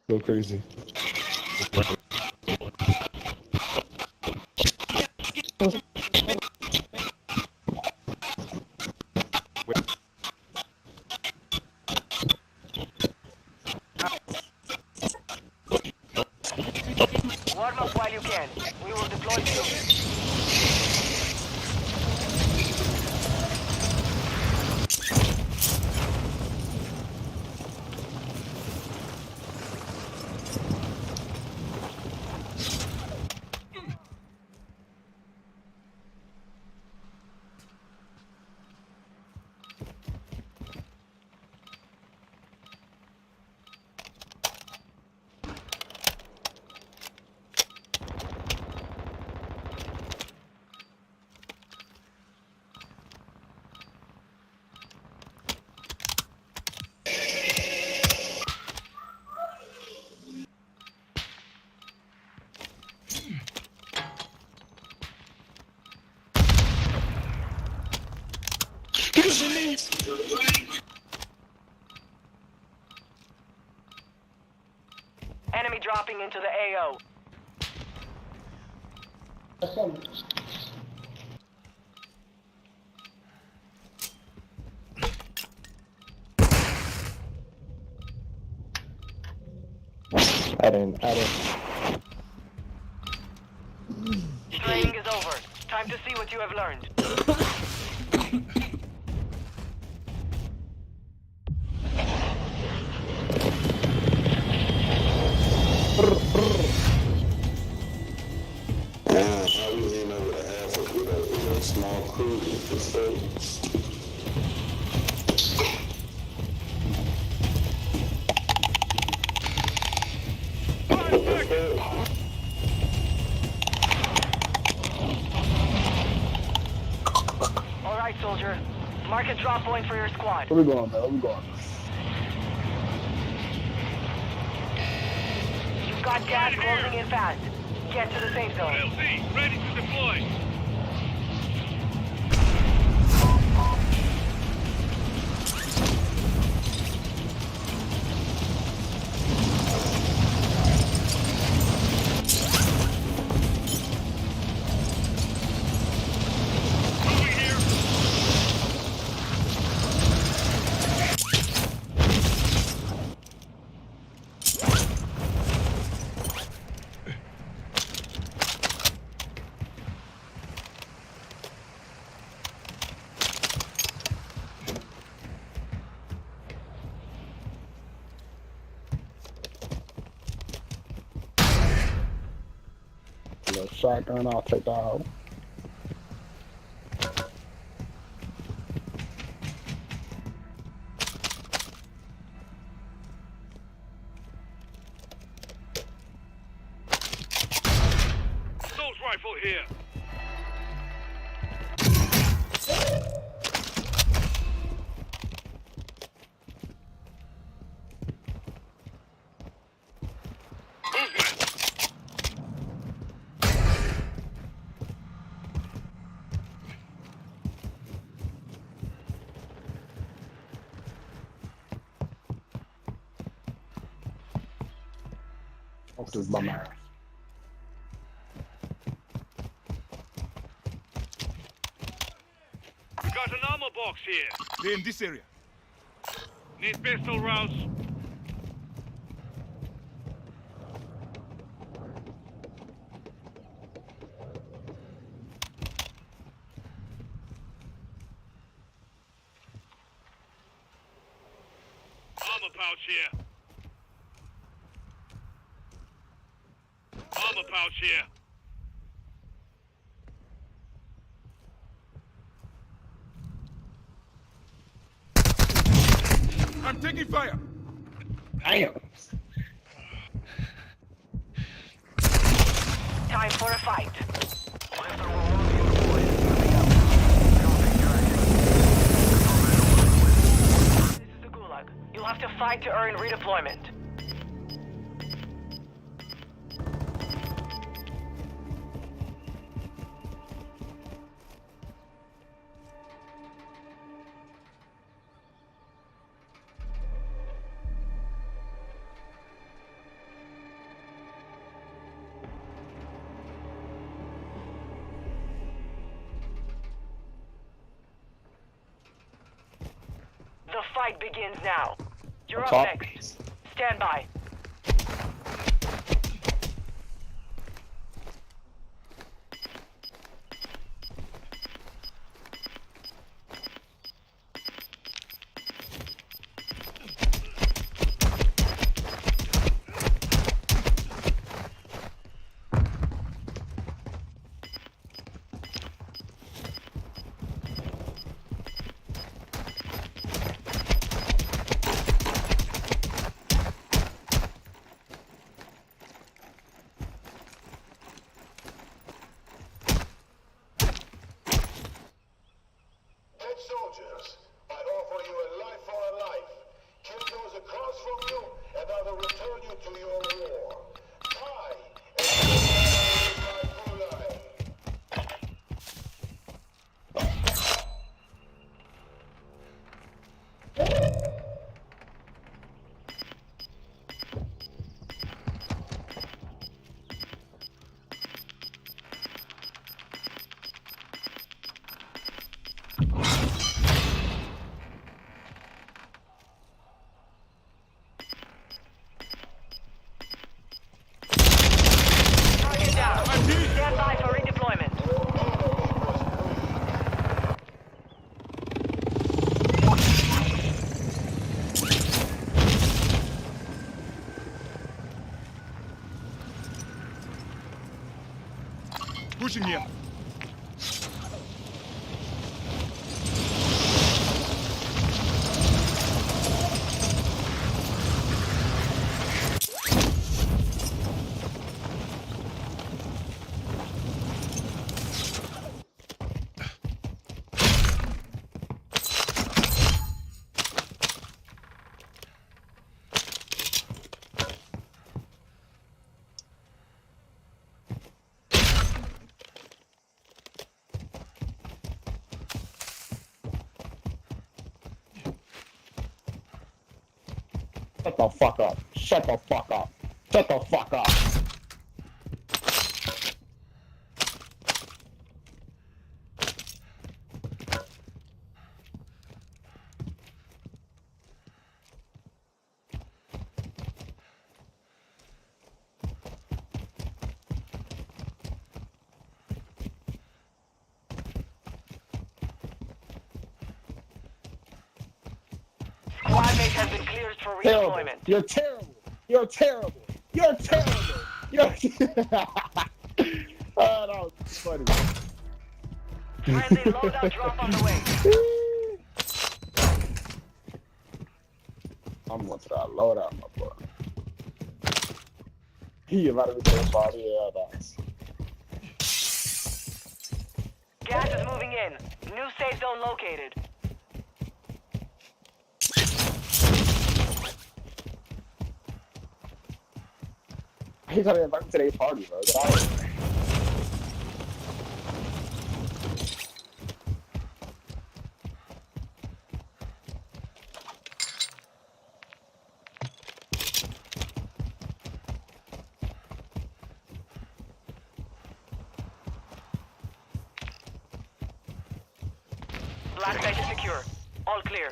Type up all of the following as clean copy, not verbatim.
Go crazy. Warm up while you can. We will deploy soon. Enemy dropping into the AO. I didn't. Training is over. Time to see what you have learned. I was in over the half with a small crew. All right, soldier. Mark a drop point for your squad. Where we going, man? Where we going? You've got gas closing in fast. Get to the safe zone. LZ, ready to deploy. Moving here. Little shotgun, I'll take that out. Assault rifle here. Fuck this bum ass. We got an armor box here. They're in this area. Need pistol rounds. Armor pouch here. Armor pouch here. I'm taking fire. Damn. Time for a fight. have to fight to earn redeployment. The fight begins now. You're up Top. next. Stand by. Dead soldiers, I offer you a life for a life. Kill those across from you, and I will return you to your war. Die, and my Gulai. Target down. Stand by for redeployment. Pushing here. Shut the fuck up. Shut the fuck up. Shut the fuck up. Squad mate has been cleared for Terrible. redeployment. You're terrible. You're terrible. You're terrible. You're oh, that was funny. Friendly loadout drop on the way. I'm going to that loadout, my boy. He about to be the body of us. Gas is moving in. New safe zone located. He's trying to invite me to today's party, bro. Get out of here. Black site is secure. All clear.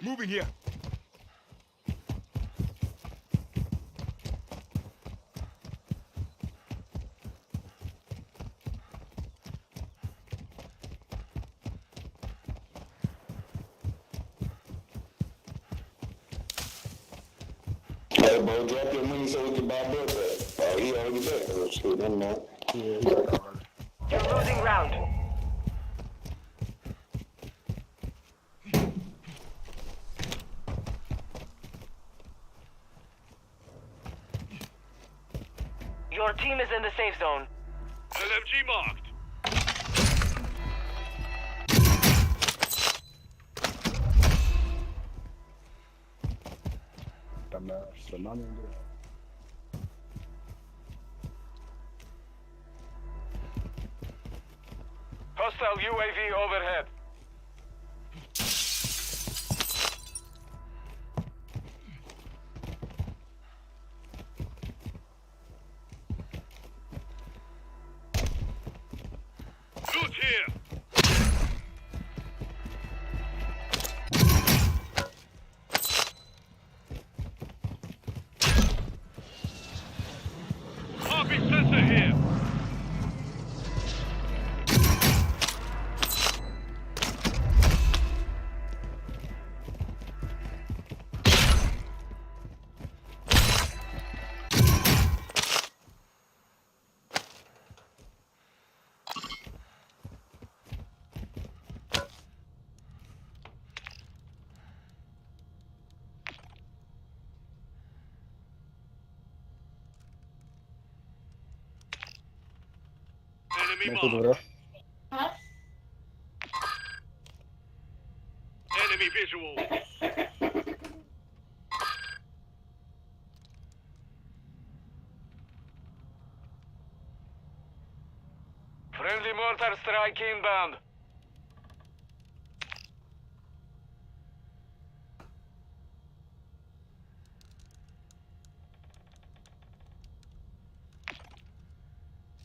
Moving here. Hey, bro, drop your money so we can buy Bill back. Oh, he already back. Oh, shit, never mind. You're losing round. Your team is in the safe zone. LMG marked. man. Should not even do that. Hostile UAV overhead. Loot here. Heartbeat sensor here. Enemy Make it over marked. there. Enemy visual. Friendly mortar strike inbound.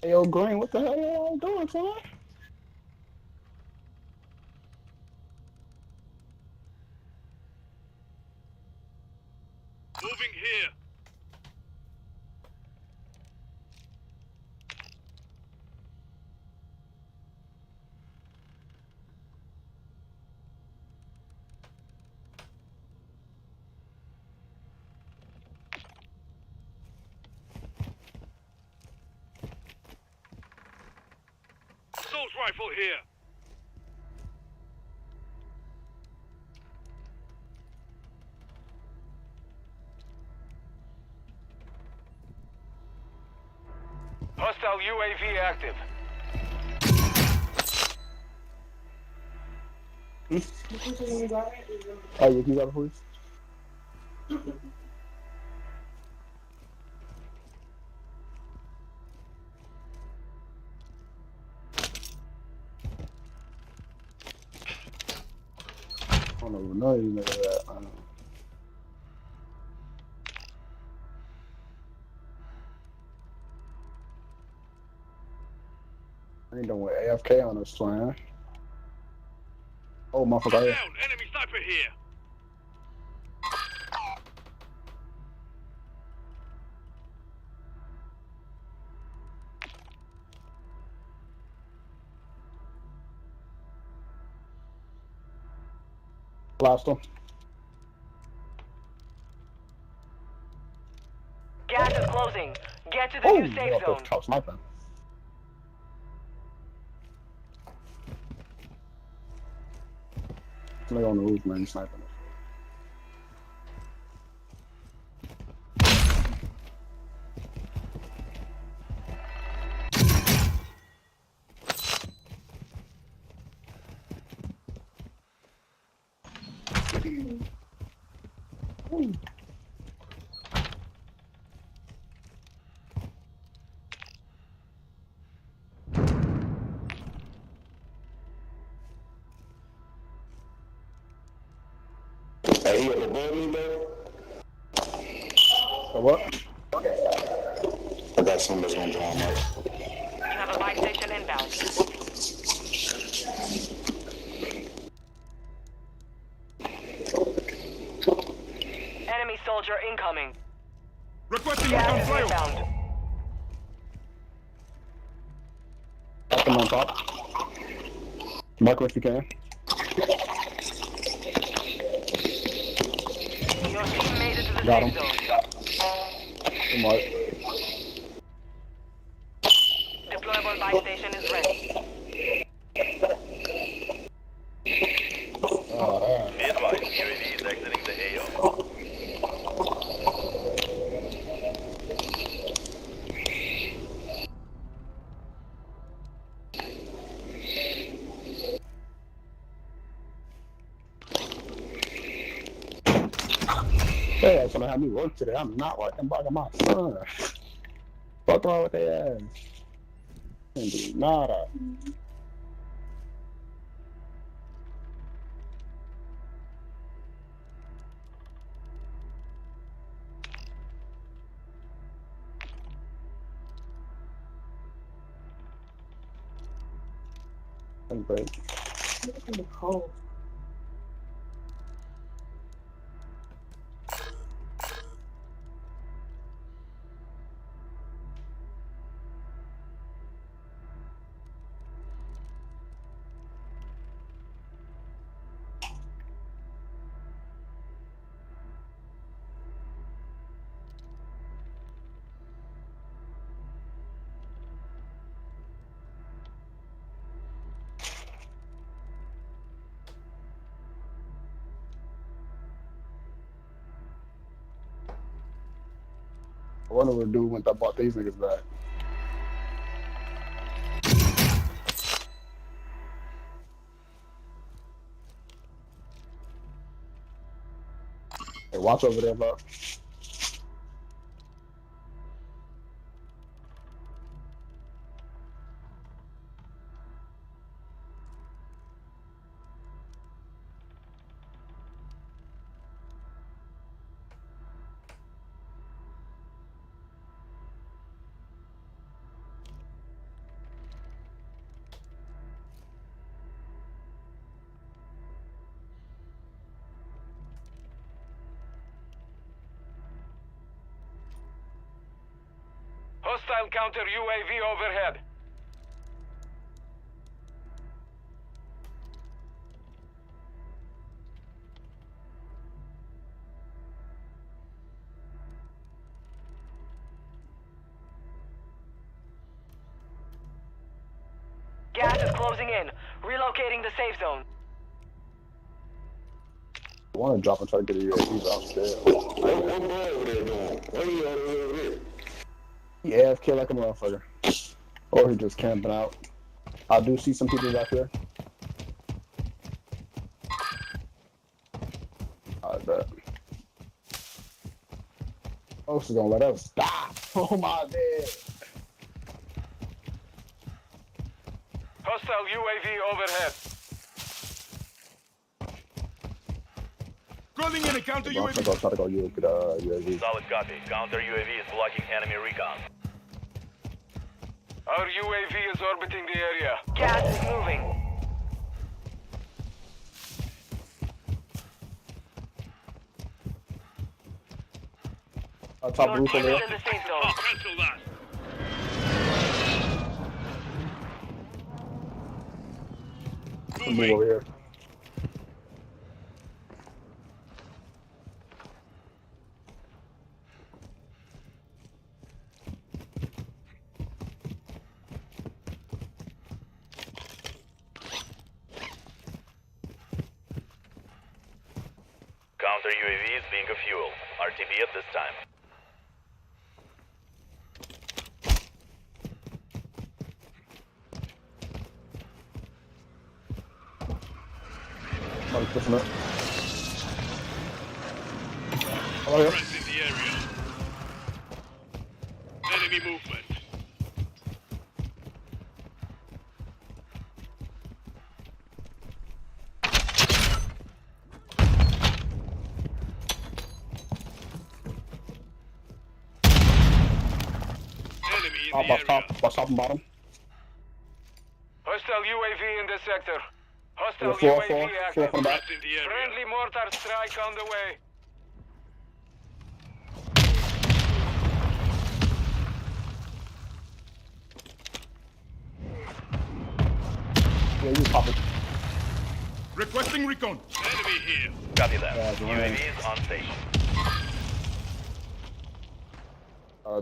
Hey, yo, Green, what the hell y'all doing, son? Moving here. Assault rifle here. Hostile UAV active. Oh, you got a voice? I don't even know you know that. I ain't done with AFK on this twin. Oh, motherfucker. Down. Enemy sniper here. Blast him. Gas is closing. Get to the Oh, new safe yeah, zone. top sniping. Somebody on the roof, man, sniping. Hey, he up above me, though? So what? I got something that's gonna draw him out. You have a buy station inbound. Enemy soldier incoming. Requesting Gas recon is flyover. inbound. Knock him on top. Mark what you can. Your team made it to the Got safe him. zone. Come on. Deployable buy station is ready. Be advised, UAV is exiting the AO. Hey, They ass gonna have me work today. I'm not working back on my son. Fuck wrong with their ass? Can't do nada. Break. Cold. I wonder what dude went that bought these niggas back. Hey, watch over there, bro. Hostile counter UAV overhead. Gas is closing in. Relocating the safe zone. I want to drop and try to get a UAV downstairs. What boy over there doing? What are you over there? He AFK like a motherfucker. Or he just camping out. I do see some people back here. I bet. Folks is gonna let us stop. Oh my god. Hostile UAV overhead. Calling in a counter Bro, I'm UAV. gonna try to go UAV. Solid copy. Counter UAV is blocking enemy recon. Our UAV is orbiting the area. Gas is moving. Top Your roof team over is there. in the safe Oh, zone. cancel that. Move over here. Counter UAV is being a fuel. RTB at this time. Somebody's pushing up. Oh, yeah. Friends in the area. Enemy movement. Enemy in the area. Watch top and bottom. Hostile UAV in the sector. Hostile Yeah, four, UAV four active. from the back. In the area. Friendly mortar strike on the way. Yeah, you pop it. Requesting recon. Enemy here. Copy that. Yeah, go ahead. UAV is on station.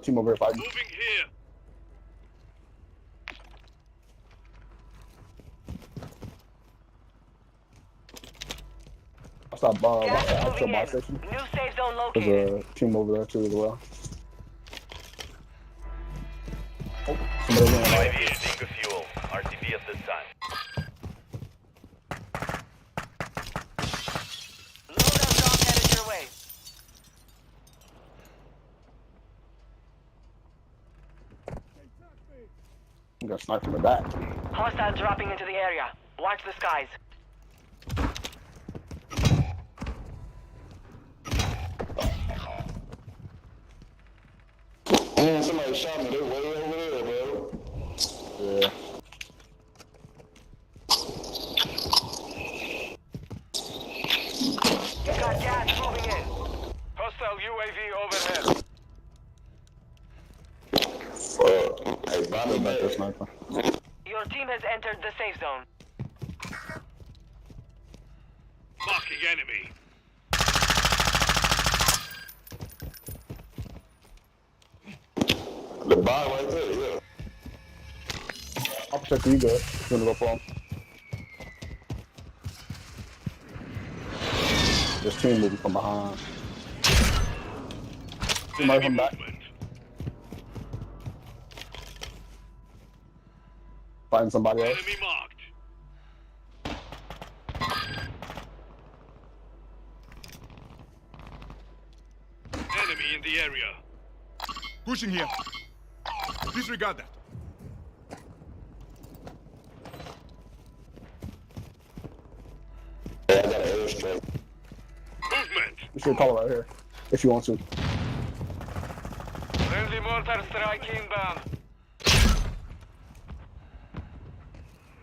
Team over here fighting. Moving here. I stopped by Gas the is actual moving buy in. station. New safe zone There's located. a team over there too as well. Oh, somebody went right. UAV is being a fuel. RTB at this time. Loadout drop headed your way. I'm gonna snipe from the back. Hostile dropping into the area. Watch the skies. Man, somebody shot me. They way over there, bro. Yeah. You got gas moving in. Hostile UAV overhead. Hey, Bobby, Back there back. sniper. Your team has entered the safe zone. Marking enemy. The bar right there, yeah. I'll protect you good. Just gonna go for him. This team moving from behind. He might Enemy come back. movement. Fighting somebody else. Enemy marked. Enemy in the area. Pushing here. Disregard that. Yeah, I got an airstrike. Movement. You should call it right here. If you want to. Friendly mortar strike inbound.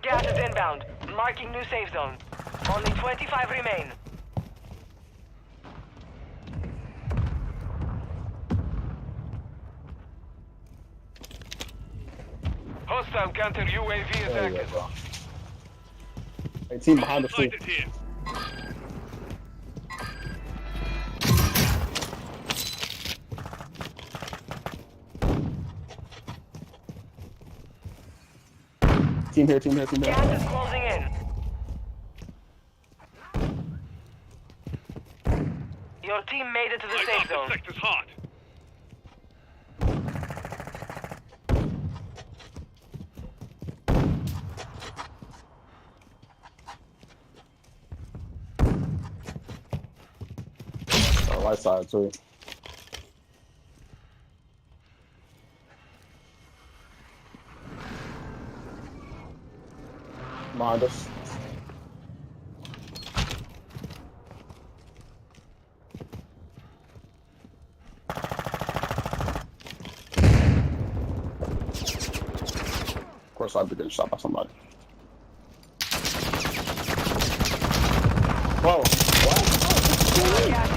Gas is inbound. Marking new safe zone. Only 25 remain. Hostile counter UAV is There you go, active. bro. Hey, team behind us too. Sighted here. Team here, team here, team here. Gas is closing in. Your team made it to the I safe got zone. the sector's hot. Right side too. Behind us. Of course, I'd be getting shot by somebody. Whoa! What? Gas inbound.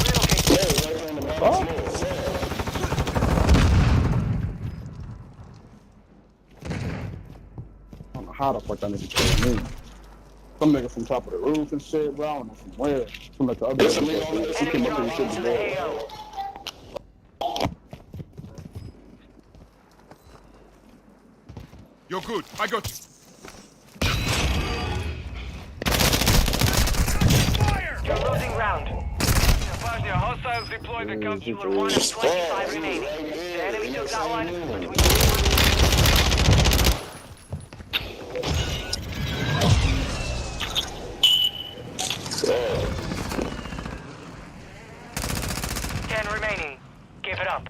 Relocate. Yeah, right on the bottom Oh. floor. I don't know how the fuck that nigga killed me. Some nigga from top of the roof and shit, bro. I don't know from where. From like the other There's a nigga on nigga. the He came Enemy up and dropping shit into was the there. AO. You're good. I got you. You're losing round. Bosnia, hostiles deployed to count. You were one of 25 Oh, remaining. right The there. enemy took that one, but we Yeah. 10 remaining. Give it up.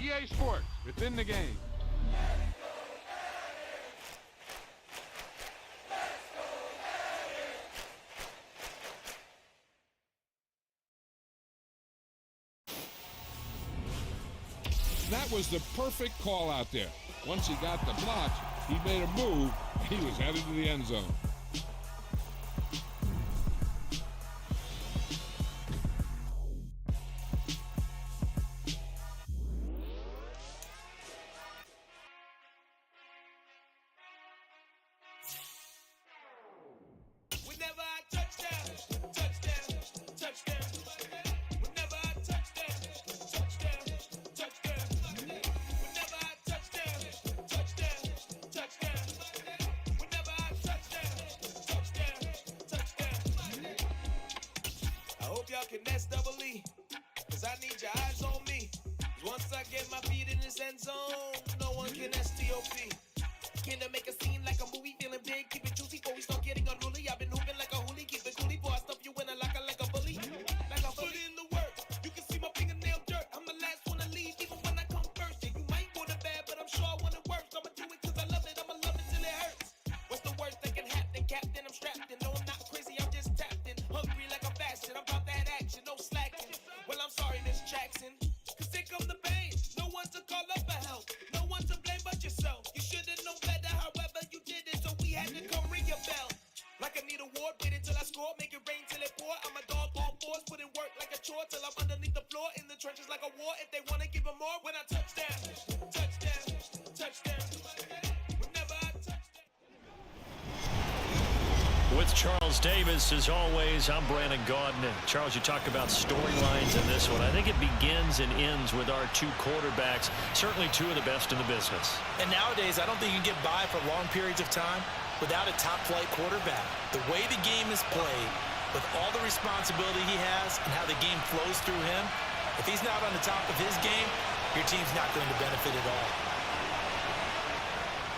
EA Sports, within the game. That was the perfect call out there. Once he got the blocks, he made a move, and he was headed to the end zone. With Charles Davis, as always, I'm Brandon Gaudin. Charles, you talk about storylines in this one. I think it begins and ends with our two quarterbacks, certainly two of the best in the business. And nowadays, I don't think you can get by for long periods of time without a top-flight quarterback. The way the game is played, with all the responsibility he has and how the game flows through him, if he's not on the top of his game, your team's not going to benefit at all.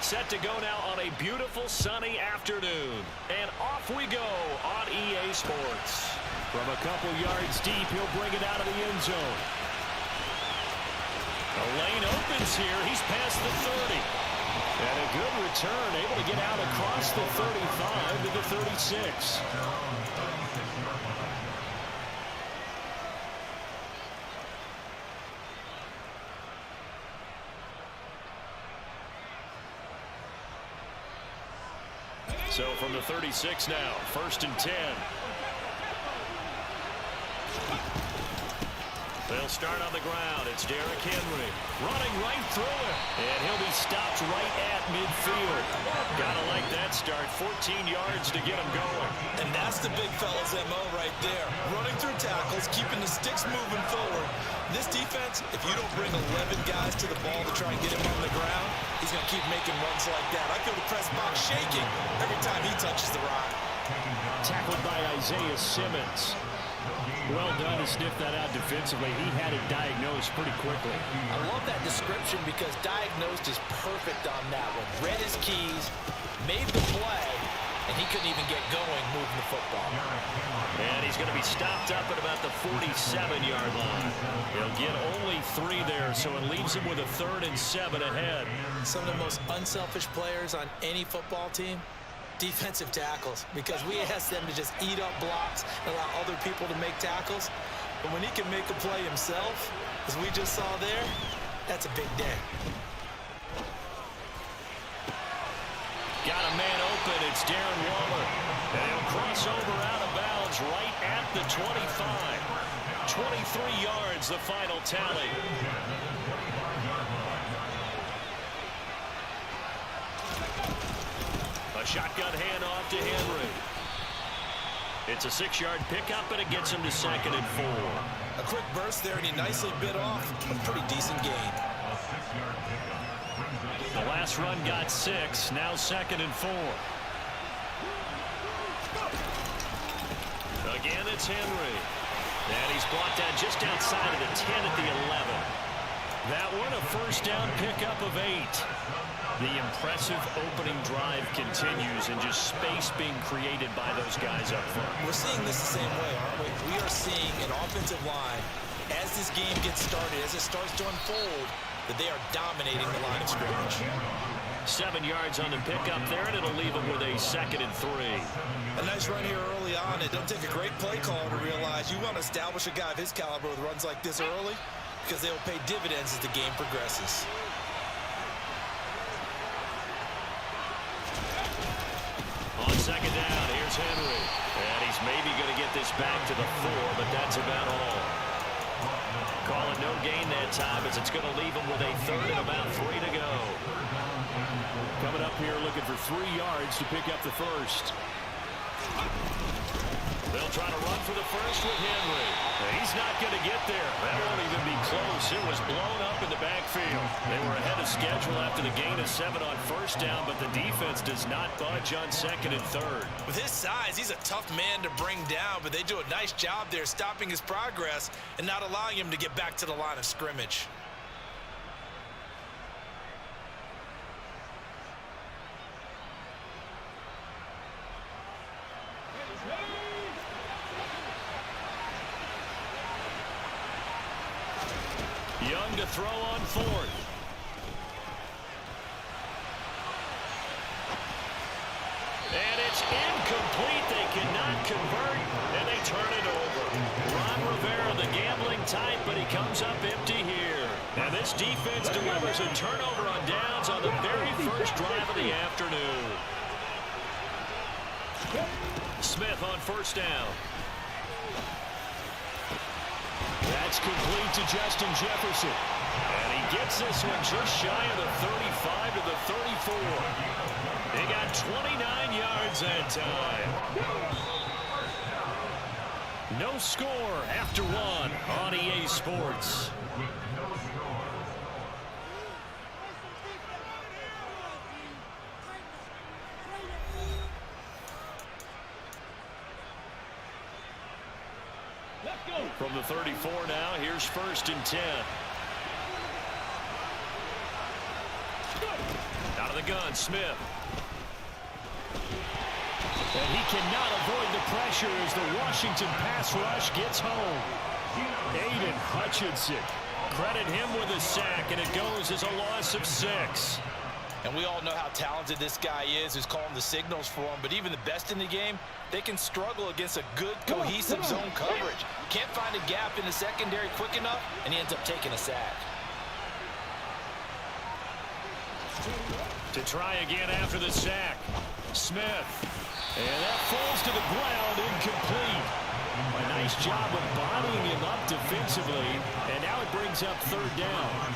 Set to go now on a beautiful sunny afternoon. And off we go on EA Sports. From a couple yards deep, he'll bring it out of the end zone. The lane opens here. He's past the 30. And a good return, able to get out across the 35 to the 36. So from the 36 now, 1st and 10. They'll start on the ground. It's Derrick Henry running right through it. And he'll be stopped right at midfield. Gotta like that start. 14 yards to get him going. And that's the big fella's MO right there. Running through tackles, keeping the sticks moving forward. This defense, if you don't bring 11 guys to the ball to try and get him on the ground, he's going to keep making runs like that. I feel the press box shaking every time he touches the rock. Tackled by Isaiah Simmons. Well done to sniff that out defensively. He had it diagnosed pretty quickly. I love that description because diagnosed is perfect on that one. Read his keys, made the play, and he couldn't even get going moving the football. And he's going to be stopped up at about the 47-yard line. He'll get only 3 there, so it leaves him with a 3rd and 7 ahead. Some of the most unselfish players on any football team, defensive tackles, because we ask them to just eat up blocks and allow other people to make tackles. But when he can make a play himself, as we just saw there, that's a big day. Got a man open. It's Darren Waller. And he'll cross over out of bounds right at the 25. 23 yards, the final tally. A shotgun handoff to Henry. It's a 6-yard pickup, and it gets him to 2nd and 4. A quick burst there, and he nicely bit off a pretty decent gain. The last run got 6, now 2nd and 4. Again, it's Henry. And he's blocked out just outside of the 10 at the 11. That one, a first down pickup of 8. The impressive opening drive continues, and just space being created by those guys up front. We're seeing this the same way, aren't we? We are seeing an offensive line, as this game gets started, as it starts to unfold, that they are dominating the line of scrimmage. 7 yards on the pickup there, and it'll leave them with a 2nd and 3. A nice run here early on. It don't take a great play caller to realize you want to establish a guy of his caliber with runs like this early, because they will pay dividends as the game progresses. On 2nd down, here's Henry. And he's maybe going to get this back to the 4, but that's about all. Calling no gain that time as it's going to leave him with a 3rd and about 3 to go. Coming up here looking for 3 yards to pick up the first. They'll try to run for the first with Henry. He's not going to get there. That won't even be close. It was blown up in the backfield. They were ahead of schedule after the gain of 7 on 1st down, but the defense does not budge on 2nd and 3rd. With his size, he's a tough man to bring down, but they do a nice job there stopping his progress and not allowing him to get back to the line of scrimmage. Young to throw on 4th. And it's incomplete. They cannot convert, and they turn it over. Ron Rivera, the gambling type, but he comes up empty here. And this defense delivers a turnover on downs on the very first drive of the afternoon. Smith on 1st down. That's complete to Justin Jefferson. And he gets this one just shy of the 35 to the 34. They got 29 yards that time. No score after 1 on EA Sports. From the 34 now, here's 1st and 10. Out of the gun, Smith. And he cannot avoid the pressure as the Washington pass rush gets home. Aiden Hutchinson. Credit him with a sack, and it goes as a loss of 6. And we all know how talented this guy is who's calling the signals for him, but even the best in the game, they can struggle against a good, cohesive zone coverage. Can't find a gap in the secondary quick enough, and he ends up taking a sack. To try again after the sack. Smith. And that falls to the ground, incomplete. A nice job of bodying him up defensively, and now it brings up 3rd down.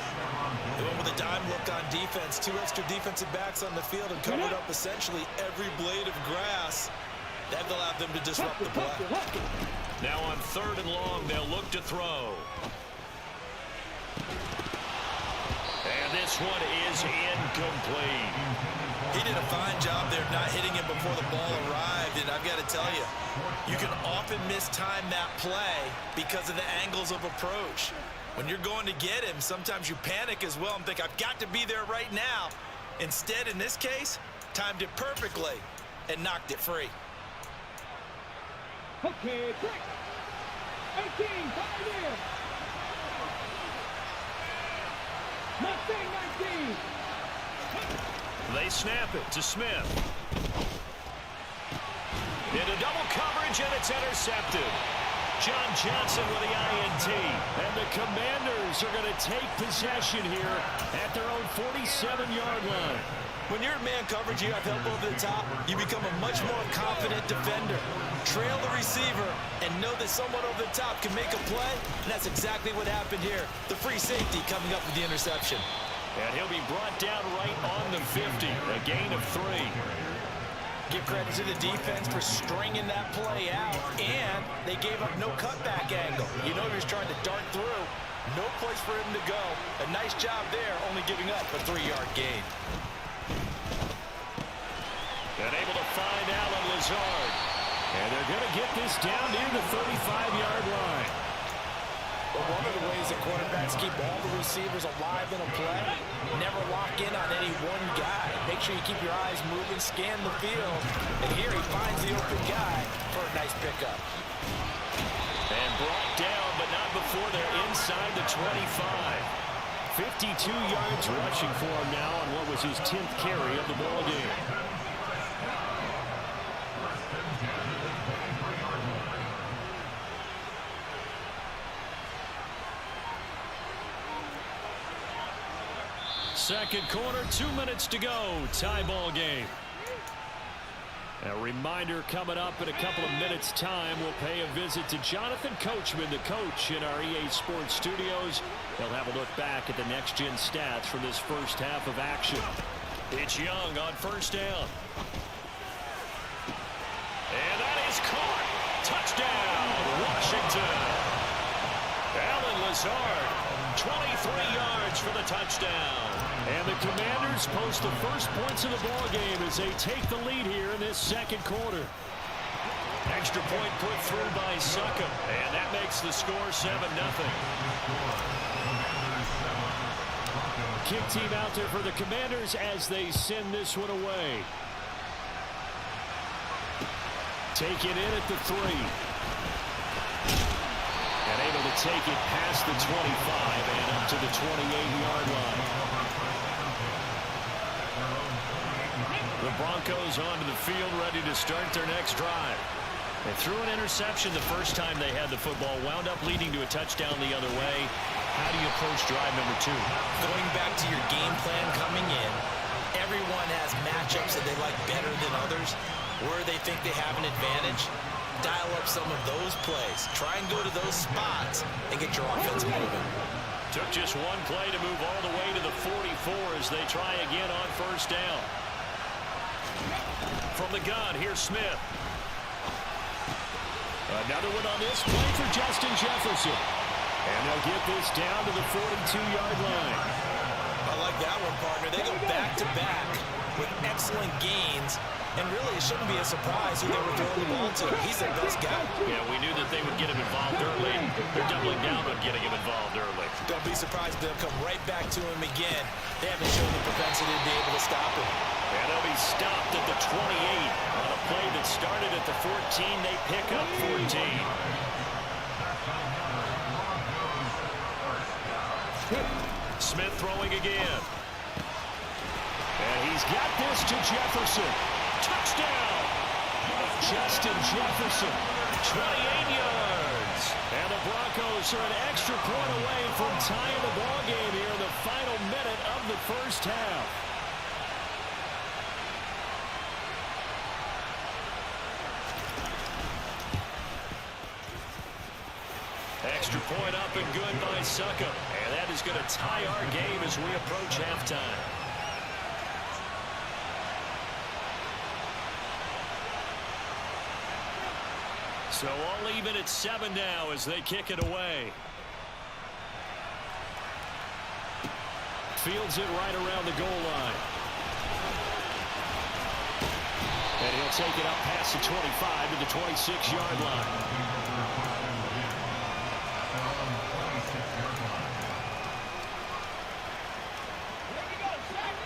They went with a dime look on defense, 2 extra defensive backs on the field and covered up essentially every blade of grass. That allowed them to disrupt the play. Now on 3rd and long, they'll look to throw. And this one is incomplete. He did a fine job there not hitting him before the ball arrived, and I've got to tell you, you can often mistime that play because of the angles of approach. When you're going to get him, sometimes you panic as well and think, I've got to be there right now. Instead, in this case, timed it perfectly and knocked it free. Okay, quick. 18, come here. Mustang 19. They snap it to Smith. Into double coverage, and it's intercepted. John Johnson with the INT. And the Commanders are going to take possession here at their own 47-yard line. When you're in man coverage, you have help over the top, you become a much more confident defender. Trail the receiver and know that someone over the top can make a play, and that's exactly what happened here. The free safety coming up with the interception. And he'll be brought down right on the 50, a gain of 3. Give credit to the defense for stringing that play out, and they gave up no cutback angle. You know he was trying to dart through. No place for him to go. A nice job there, only giving up a 3-yard gain. And able to find Allen Lazard. And they're going to get this down near the 35-yard line. But one of the ways that quarterbacks keep all the receivers alive in a play, never lock in on any one guy. Make sure you keep your eyes moving, scan the field. And here he finds the open guy for a nice pickup. And brought down, but not before they're inside the 25. 52 yards rushing for him now on what was his 10th carry of the ball game. Second quarter, 2 minutes to go. Tie ball game. A reminder coming up in a couple of minutes' time. We'll pay a visit to Jonathan Coachman, the coach in our EA Sports studios. He'll have a look back at the next-gen stats from this first half of action. It's Young on first down. And that is caught. Touchdown, Washington. Alan Lazard, 23 yards for the touchdown. And the Commanders post the first points of the ball game as they take the lead here in this second quarter. Extra point put through by Succop, and that makes the score 7-0. Kick team out there for the Commanders as they send this one away. Take it in at the 3. And able to take it past the 25 and up to the 28-yard line. The Broncos onto the field, ready to start their next drive. They threw an interception the first time they had the football, wound up leading to a touchdown the other way. How do you approach drive number 2? Going back to your game plan coming in, everyone has matchups that they like better than others, where they think they have an advantage. Dial up some of those plays. Try and go to those spots and get your offense moving. Took just one play to move all the way to the 44 as they try again on first down. From the gun, here's Smith. Another one on this play for Justin Jefferson. And they'll get this down to the 42-yard line. I like that one, partner. They go back-to-back with excellent gains. And really, it shouldn't be a surprise who they were throwing the ball to. He's their best guy. Yeah, we knew that they would get him involved early. They're doubling down on getting him involved early. Don't be surprised if they'll come right back to him again. They haven't shown the propensity to be able to stop him. And they'll be stopped at the 28 on a play that started at the 14. They pick up 14. Smith throwing again. And he's got this to Jefferson. Touchdown! Justin Jefferson, 28 yards. And the Broncos are an extra point away from tying the ball game here in the final minute of the first half. Extra point up and good by Succop. And that is going to tie our game as we approach halftime. So all even at 7 now as they kick it away. Fields it right around the goal line. And he'll take it up past the 25 to the 26-yard line.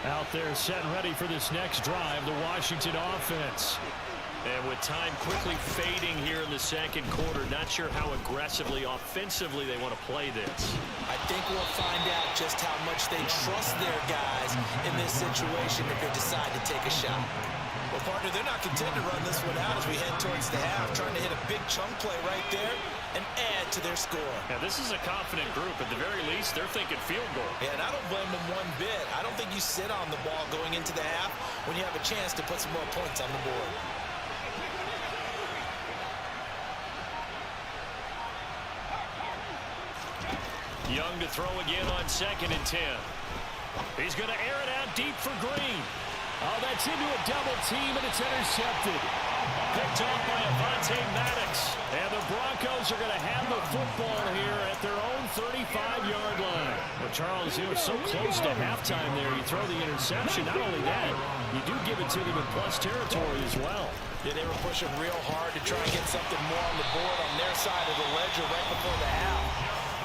Out there set and ready for this next drive, the Washington offense. And with time quickly fading here in the second quarter, not sure how aggressively, offensively they want to play this. I think we'll find out just how much they trust their guys in this situation if they decide to take a shot. Well, partner, they're not content to run this one out as we head towards the half, trying to hit a big chunk play right there and add to their score. Yeah, this is a confident group. At the very least, they're thinking field goal. Yeah, and I don't blame them one bit. I don't think you sit on the ball going into the half when you have a chance to put some more points on the board. Young to throw again on 2nd and 10. He's going to air it out deep for Green. Oh, that's into a double team, and it's intercepted. Picked off by Avonte Maddox. And the Broncos are going to have the football here at their own 35-yard line. Well, Charles, it was so close to halftime there. You throw the interception. Not only that, you do give it to them in plus territory as well. Yeah, they were pushing real hard to try and get something more on the board on their side of the ledger right before the half.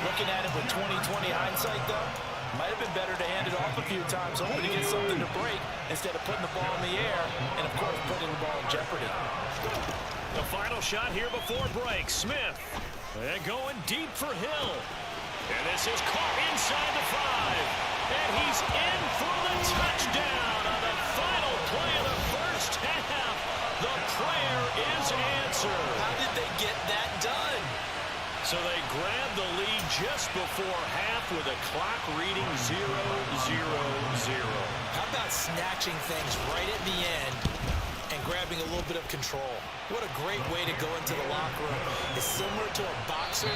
Looking at it with 20/20 hindsight, though, might have been better to hand it off a few times only to get something to break instead of putting the ball in the air and, of course, putting the ball in jeopardy. The final shot here before break. Smith. And going deep for Hill. And this is caught inside the 5. grab the lead just before half with a clock reading 0-0-0. How about snatching things right at the end and grabbing a little bit of control? What a great way to go into the locker room. It's similar to a boxer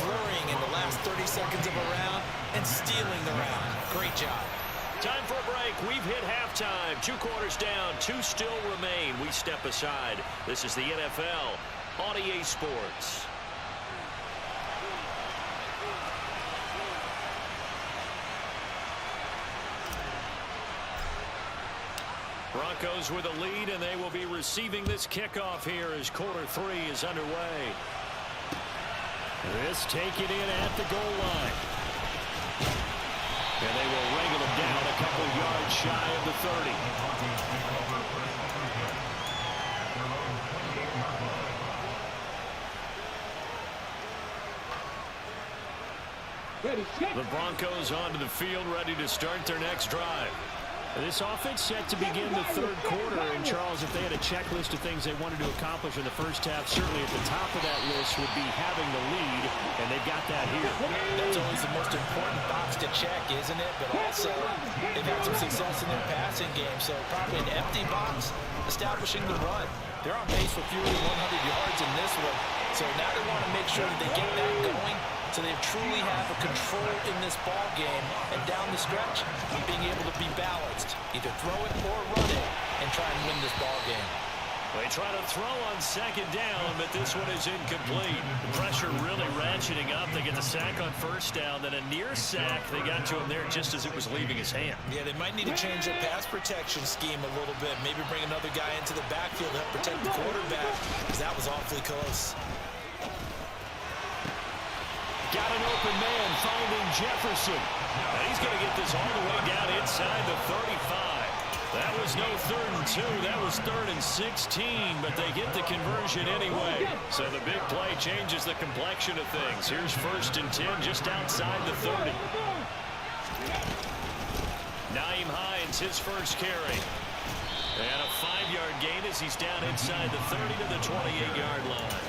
flurrying in the last 30 seconds of a round and stealing the round. Great job. Time for a break. We've hit halftime. 2 quarters down. 2 still remain. We step aside. This is the NFL on EA Sports. Broncos with a lead, and they will be receiving this kickoff here as quarter 3 is underway. This taken in at the goal line. And they will wrangle them down a couple yards shy of the 30. The Broncos onto the field, ready to start their next drive. This offense set to begin the 3rd quarter. And, Charles, if they had a checklist of things they wanted to accomplish in the first half, certainly at the top of that list would be having the lead, and they've got that here. That's always the most important box to check, isn't it? But also, they've had some success in their passing game, so probably an empty box establishing the run. They're on pace for fewer than 100 yards in this one, so now they want to make sure that they get that going so they truly have a control in this ball game, and down the stretch, being able to be balanced, either throw it or run it, and try and win this ball game. They try to throw on 2nd down, but this one is incomplete. The pressure really ratcheting up. They get the sack on 1st down, then a near sack. They got to him there just as it was leaving his hand. Yeah, they might need to change their pass protection scheme a little bit. Maybe bring another guy into the backfield to help protect the quarterback, because that was awfully close. Got an open man finding Jefferson. And he's going to get this all the way down inside the 35. That was no 3rd and 2. That was 3rd and 16, but they get the conversion anyway. So the big play changes the complexion of things. Here's 1st and 10 just outside the 30. Nyheim Hines, his first carry. And a 5-yard gain as he's down inside the 30 to the 28-yard line.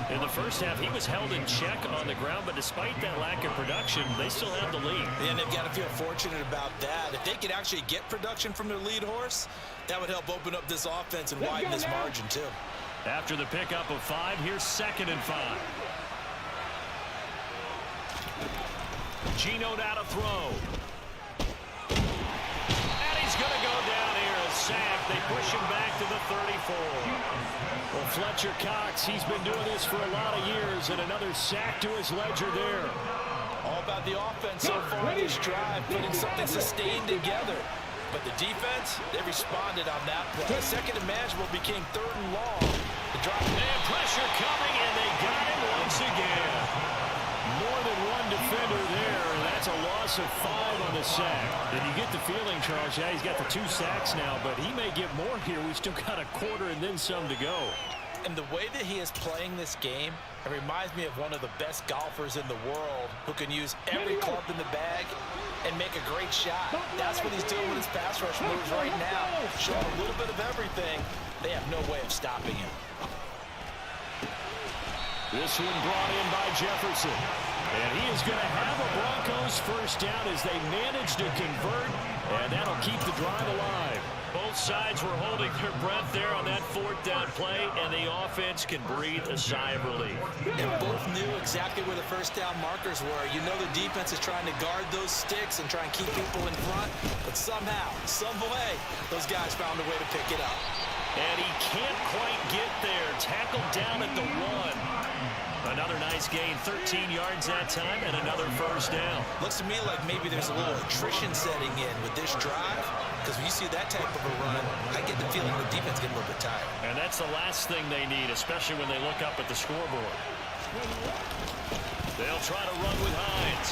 In the first half, he was held in check on the ground, but despite that lack of production, they still have the lead. And they've got to feel fortunate about that. If they could actually get production from their lead horse, that would help open up this offense and widen this margin, too. After the pickup of 5, here's 2nd and 5. Geno now to throw. And he's going to go down here, a sack. They push him back to the 34. Well, Fletcher Cox, he's been doing this for a lot of years, and another sack to his ledger there. All about the offense so far in this drive, putting something sustained together. But the defense, they responded on that play. 2nd and manageable became 3rd and long. The drop and pressure coming, and they got him once again. More than one defender there, and that's a loss of 5 on the sack. And you get the feeling, Charles, yeah, he's got the 2 sacks now, but he may get more here. We've still got a quarter and then some to go. And the way that he is playing this game, it reminds me of one of the best golfers in the world who can use every club in the bag and make a great shot. That's what he's doing with his pass rush moves right now. Showing a little bit of everything. They have no way of stopping him. This one brought in by Jefferson. And he is going to have a Broncos first down as they manage to convert, and that'll keep the drive alive. Both sides were holding their breath there on that 4th down play, and the offense can breathe a sigh of relief. And both knew exactly where the first down markers were. You know the defense is trying to guard those sticks and try and keep people in front, but somehow, some way, those guys found a way to pick it up. And he can't quite get there. Tackled down at the 1. Another nice gain, 13 yards that time, and another first down. Looks to me like maybe there's a little attrition setting in with this drive, because when you see that type of a run, I get the feeling the defense getting a little bit tired. And that's the last thing they need, especially when they look up at the scoreboard. They'll try to run with Hines.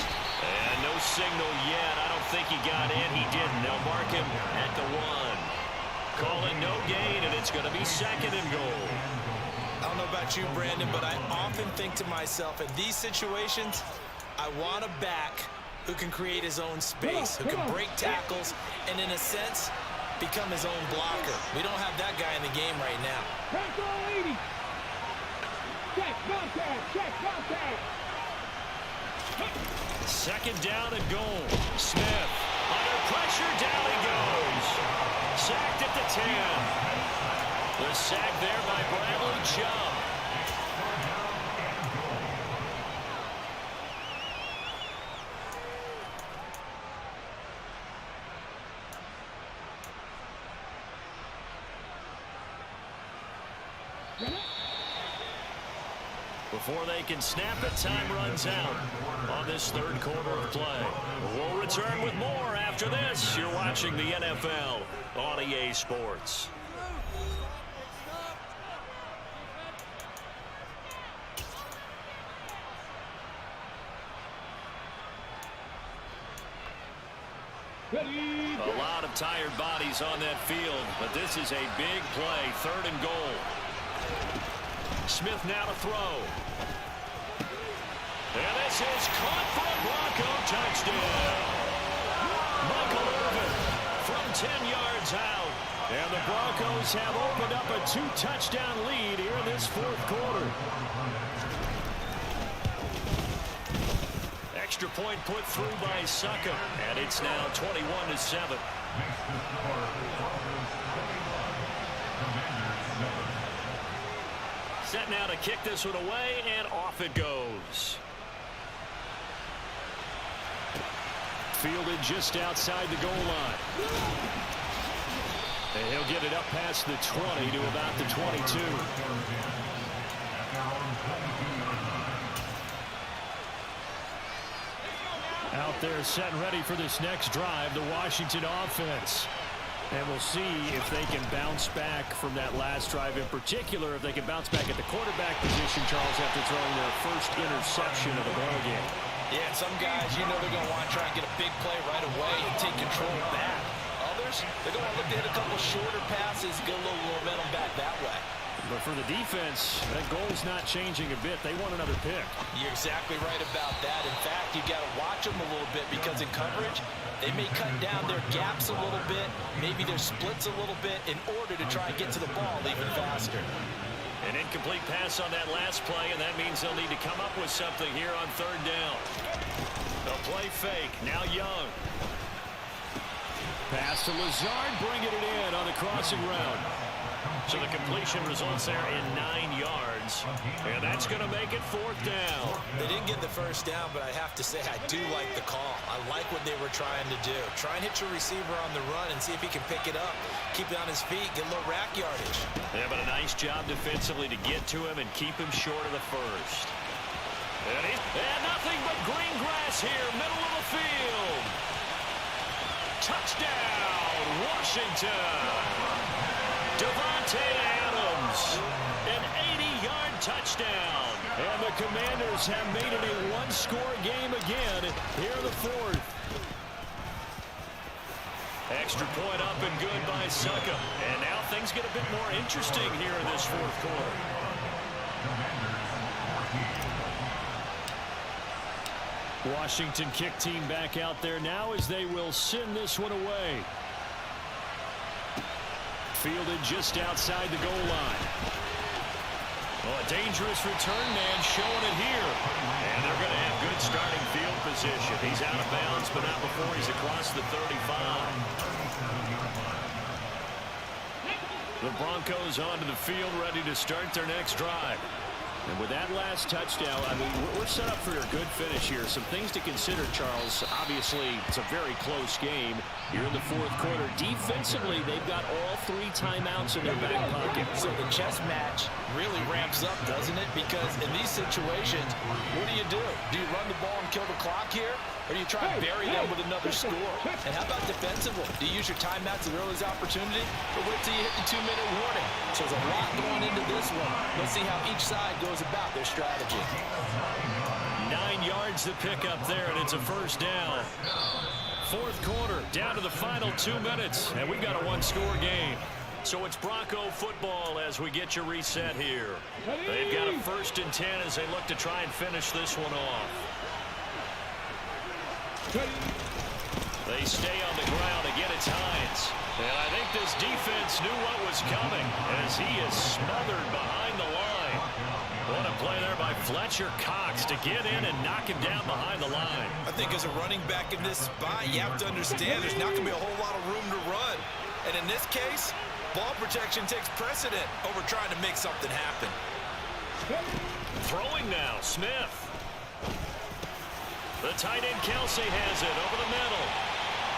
And no signal yet. I don't think he got in. He didn't. They'll mark him at the 1. Call it no gain, and it's going to be 2nd and goal. I don't know about you, Brandon, but I often think to myself, in these situations, I want a back who can create his own space, who can break tackles, and in a sense, become his own blocker. We don't have that guy in the game right now. Check contact, check contact. Second down and goal. Smith under pressure, down he goes. Sacked at the 10. The sack there by Bradley Chubb. Before they can snap it, time runs out on this third quarter of play. We'll return with more after this. You're watching the NFL on EA Sports. A lot of tired bodies on that field, but this is a big play, third and goal. Smith now to throw. And this is caught for a Bronco touchdown. Michael Irvin from 10 yards out. And the Broncos have opened up a 2-touchdown lead here in this fourth quarter. Extra point put through by Succa. And it's now 21-7. Set now to kick this one away, and off it goes. Fielded just outside the goal line. And he'll get it up past the 20 to about the 22. Out there set and ready for this next drive, the Washington offense. And we'll see if they can bounce back from that last drive, in particular if they can bounce back at the quarterback position, Charles, after throwing their first interception of the ball game. Yeah, some guys, you know they're going to want to try and get a big play right away and take control back. Others, they're going to look to hit a couple shorter passes, get a little momentum back that way. But for the defense, that goal's not changing a bit. They want another pick. You're exactly right about that. In fact, you got to watch them a little bit because in coverage, they may cut down their gaps a little bit, maybe their splits a little bit in order to try and get to the ball even faster. An incomplete pass on that last play, and that means they'll need to come up with something here on third down. They'll play fake. Now Young. Pass to Lazard, bringing it in on the crossing route. So the completion results there in 9 yards. And that's going to make it fourth down. They didn't get the first down, but I have to say I do like the call. I like what they were trying to do. Try and hit your receiver on the run and see if he can pick it up. Keep it on his feet, get a little rack yardage. Yeah, but a nice job defensively to get to him and keep him short of the first. And nothing but green grass here, middle of the field. Touchdown, Washington. Davante Adams, an 80-yard touchdown. And the Commanders have made it a one-score game again here in the fourth. Extra point up and good by Succa. And now things get a bit more interesting here in this fourth quarter. Washington kick team back out there now as they will send this one away. Fielded just outside the goal line. Well, a dangerous return man showing it here. And they're going to have good starting field position. He's out of bounds, but not before he's across the 35. The Broncos onto the field, ready to start their next drive. And with that last touchdown, I mean, we're set up for a good finish here. Some things to consider, Charles. Obviously, it's a very close game. You're in the fourth quarter. Defensively, they've got all 3 timeouts in their back pocket. So the chess match really ramps up, doesn't it? Because in these situations, what do? Do you run the ball and kill the clock here? Or do you try and bury them with another score? And how about defensively? Do you use your timeouts to realize opportunity? Or wait till you hit the 2-minute warning? So there's a lot going into this one. Let's see how each side goes about their strategy. 9 yards to pick up there, and it's a first down. Fourth quarter, down to the final 2 minutes, and we've got a one-score game. So it's Bronco football as we get you reset here. They've got a 1st and 10 as they look to try and finish this one off. They stay on the ground. Again, it's Hines. And I think this defense knew what was coming as he is smothered behind the line. What a play there by Fletcher Cox to get in and knock him down behind the line. I think as a running back in this spot, you have to understand there's not going to be a whole lot of room to run. And in this case, ball protection takes precedent over trying to make something happen. Throwing now, Smith. The tight end Kelsey has it over the middle.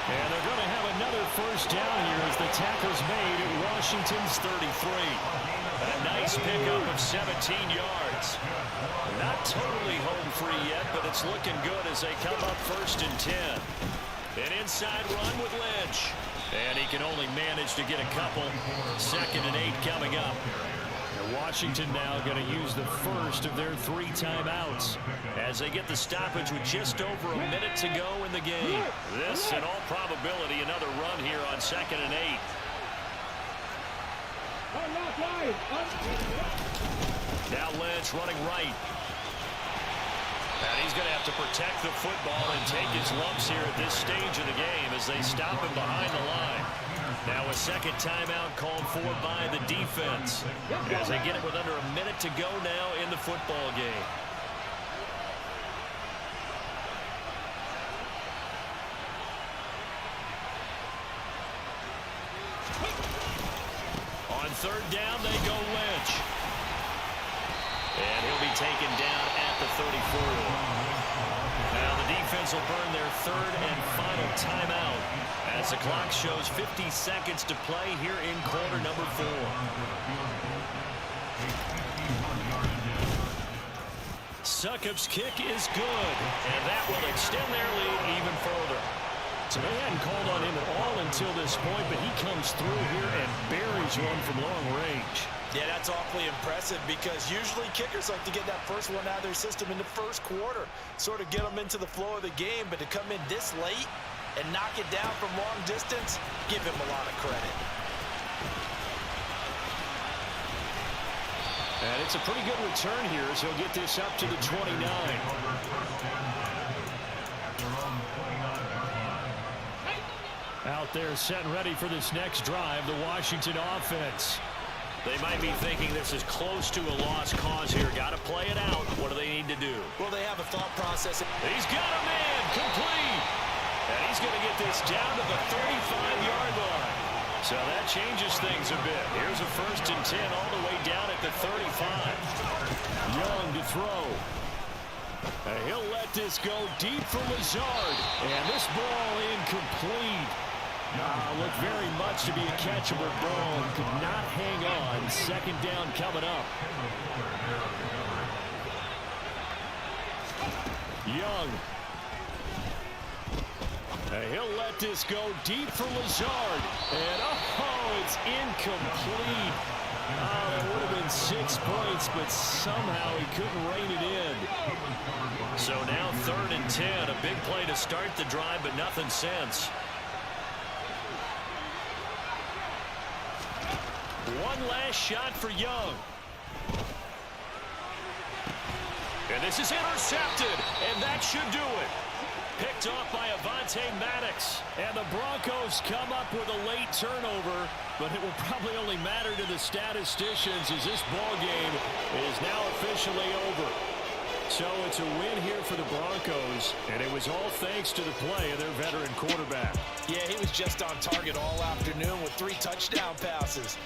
And they're going to have another first down here as the tackle's made at Washington's 33. A nice pickup of 17 yards. Not totally home free yet, but it's looking good as they come up 1st and 10. An inside run with Lynch. And he can only manage to get a couple. 2nd and 8 coming up. Washington now going to use the first of their 3 timeouts as they get the stoppage with just over a minute to go in the game. This, in all probability, another run here on 2nd and 8. Now Lynch running right. And he's going to have to protect the football and take his lumps here at this stage of the game as they stop him behind the line. Now a 2nd timeout called for by the defense as they get it with under a minute to go now in the football game. On 3rd down, they go Lynch. And he'll be taken down at the 34. Now the defense will burn their 3rd and final timeout as the clock shows 50 seconds to play here in quarter number 4. Succop's kick is good, and that will extend their lead even further. So they hadn't called on him at all until this point, but he comes through here and buries one from long range. Yeah, that's awfully impressive because usually kickers like to get that first one out of their system in the 1st quarter, sort of get them into the flow of the game, but to come in this late and knock it down from long distance, give him a lot of credit. And it's a pretty good return here as he'll get this up to the 29. Out there set and ready for this next drive, the Washington offense. They might be thinking this is close to a lost cause here. Got to play it out. What do they need to do? Well, they have a thought process. He's got a man complete. And he's going to get this down to the 35-yard line. So that changes things a bit. Here's a 1st and 10 all the way down at the 35. Young to throw. And he'll let this go deep for Lazard. And this ball incomplete. Looked very much to be a catchable ball and could not hang on. 2nd down coming up. Young. And he'll let this go deep for Lazard. And it's incomplete. That would have been 6 points, but somehow he couldn't rein it in. So now 3rd and 10. A big play to start the drive, but nothing since. One last shot for Young. And this is intercepted, and that should do it. Picked off by Avonte Maddox. And the Broncos come up with a late turnover, but it will probably only matter to the statisticians as this ball game is now officially over. So it's a win here for the Broncos, and it was all thanks to the play of their veteran quarterback. Yeah, he was just on target all afternoon with 3 touchdown passes.